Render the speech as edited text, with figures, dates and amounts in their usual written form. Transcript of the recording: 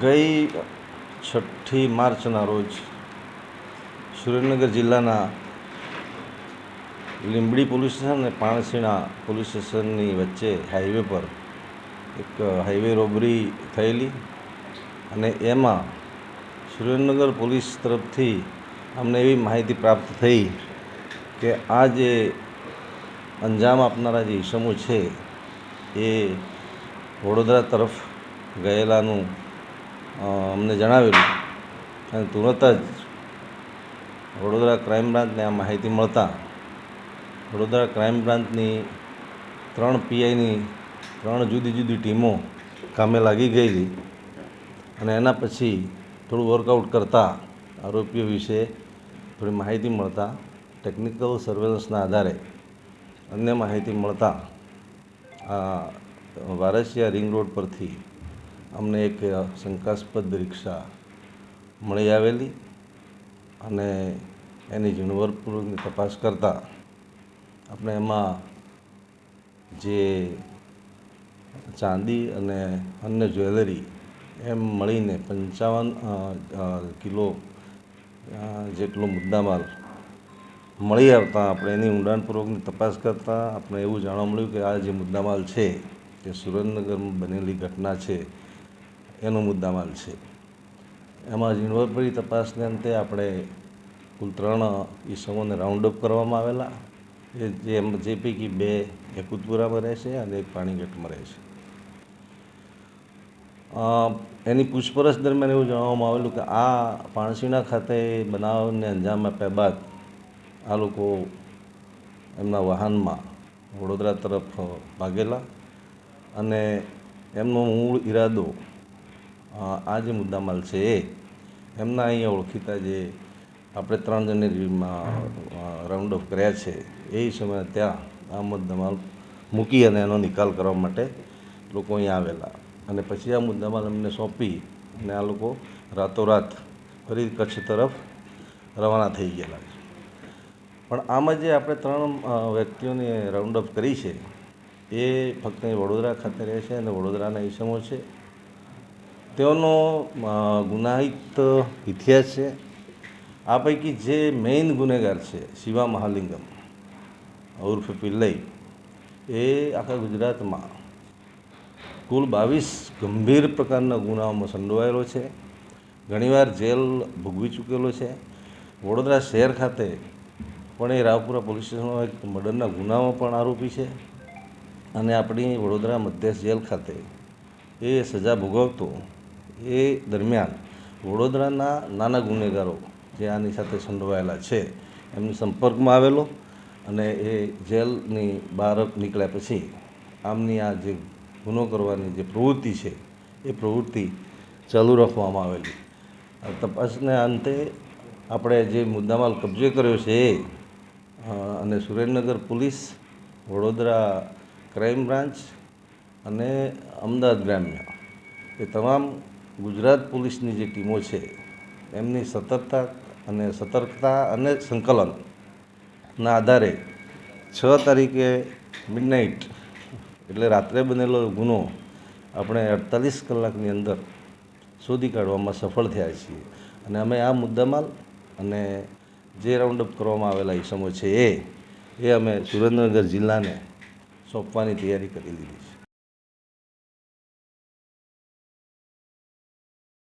ગઈ 6 માર્ચના રોજ સુરેન્દ્રનગર જિલ્લાના લીંબડી પોલીસ સ્ટેશન અને પાણસીણા પોલીસ સ્ટેશનની વચ્ચે હાઈવે પર એક હાઈવે રોબરી થયેલી અને એમાં સુરેન્દ્રનગર પોલીસ તરફથી અમને એવી માહિતી પ્રાપ્ત થઈ કે આ જે અંજામ આપનારા જે ઇસમો છે એ વડોદરા તરફ ગયેલાનું અમને જણાવેલું અને તુરંત જ વડોદરા ક્રાઇમ બ્રાન્ચને આ માહિતી મળતા વડોદરા ક્રાઇમ બ્રાન્ચની 3 પીઆઈની 3 જુદી જુદી ટીમો કામે લાગી ગયેલી અને એના પછી થોડું વર્કઆઉટ કરતાં આરોપીઓ વિશે થોડી માહિતી મળતા ટેકનિકલ સર્વેલન્સના આધારે અન્ય માહિતી મળતા આ વારસિયા રિંગ રોડ પરથી અમને એક શંકાસ્પદ રિક્ષા મળી આવેલી અને એની ઝીણવટપૂર્વકની તપાસ કરતાં આપણે એમાં જે ચાંદી અને અન્ય જ્વેલરી એમ મળીને 55 કિલો જેટલો મુદ્દામાલ મળી આવતા આપણે એની ઊંડાણપૂર્વકની તપાસ કરતાં આપણે એવું જાણવા મળ્યું કે આ જે મુદ્દામાલ છે તે સુરેન્દ્રનગરમાં બનેલી ઘટના છે એનો મુદ્દામાલ છે. એમાં ઝીણવટભરી તપાસને અંતે આપણે કુલ 3 ઈસમોને રાઉન્ડ અપ કરવામાં આવેલા જે પૈકી 2 એકુતપુરામાં રહે છે અને 1 પાણીગેટમાં રહે છે. એની પૂછપરછ દરમિયાન એવું જાણવામાં આવેલું કે આ પાણસીણા ખાતે બનાવને અંજામ આપ્યા બાદ આ લોકો એમના વાહનમાં વડોદરા તરફ ભાગેલા અને એમનો મૂળ ઈરાદો આ જે મુદ્દામાલ છે એમના અહીંયા ઓળખીતા જે આપણે 3 જણને રાઉન્ડ અપ કર્યા છે એ સમયે ત્યાં આ મુદ્દામાલ મૂકી અને એનો નિકાલ કરવા માટે લોકો અહીંયા આવેલા અને પછી આ મુદ્દામાલ એમને સોંપી અને આ લોકો રાતોરાત ફરી કચ્છ તરફ રવાના થઈ ગયેલા છે. પણ આમાં જે આપણે 3 વ્યક્તિઓને રાઉન્ડ અપ કરી છે એ ફક્ત વડોદરા ખાતે રહે છે અને વડોદરાના ઈસમો છે. તેઓનો ગુનાહિત ઇતિહાસ છે. આ પૈકી જે મેઇન ગુનેગાર છે શિવા મહાલિંગમ ઉર્ફે પિલ્લઈ એ આખા ગુજરાતમાં કુલ 22 ગંભીર પ્રકારના ગુનાઓમાં સંડોવાયેલો છે. ઘણીવાર જેલ ભોગવી ચૂકેલો છે. વડોદરા શહેર ખાતે પણ એ રાવપુરા પોલીસ સ્ટેશનમાં એક મર્ડરના ગુનામાં પણ આરોપી છે અને આપણી વડોદરા મધ્યસ્થ જેલ ખાતે એ સજા ભોગવતો એ દરમિયાન વડોદરાના નાના ગુનેગારો જે આની સાથે સંડોવાયેલા છે એમની સંપર્કમાં આવેલો અને એ જેલની બહાર નીકળ્યા પછી આમની આ જે ગુનો કરવાની જે પ્રવૃત્તિ છે એ પ્રવૃત્તિ ચાલુ રાખવામાં આવેલી. તપાસને અંતે આપણે જે મુદ્દામાલ કબજે કર્યો છે એ અને Surendranagar police, Vadodara crime branch અને અમદાવાદ ગ્રામ્ય એ તમામ ગુજરાત પોલીસની જે ટીમો છે એમની સતર્કતા અને સંકલનના આધારે 6 તારીખે મિડનાઇટ એટલે રાત્રે બનેલો ગુનો આપણે 48 કલાકની અંદર શોધી કાઢવામાં સફળ થયા છીએ અને અમે આ મુદ્દામાલ અને જે રાઉન્ડ અપ કરવામાં આવેલા ઈસમો છે એ અમે સુરેન્દ્રનગર જિલ્લાને સોંપવાની તૈયારી કરી લીધી છે.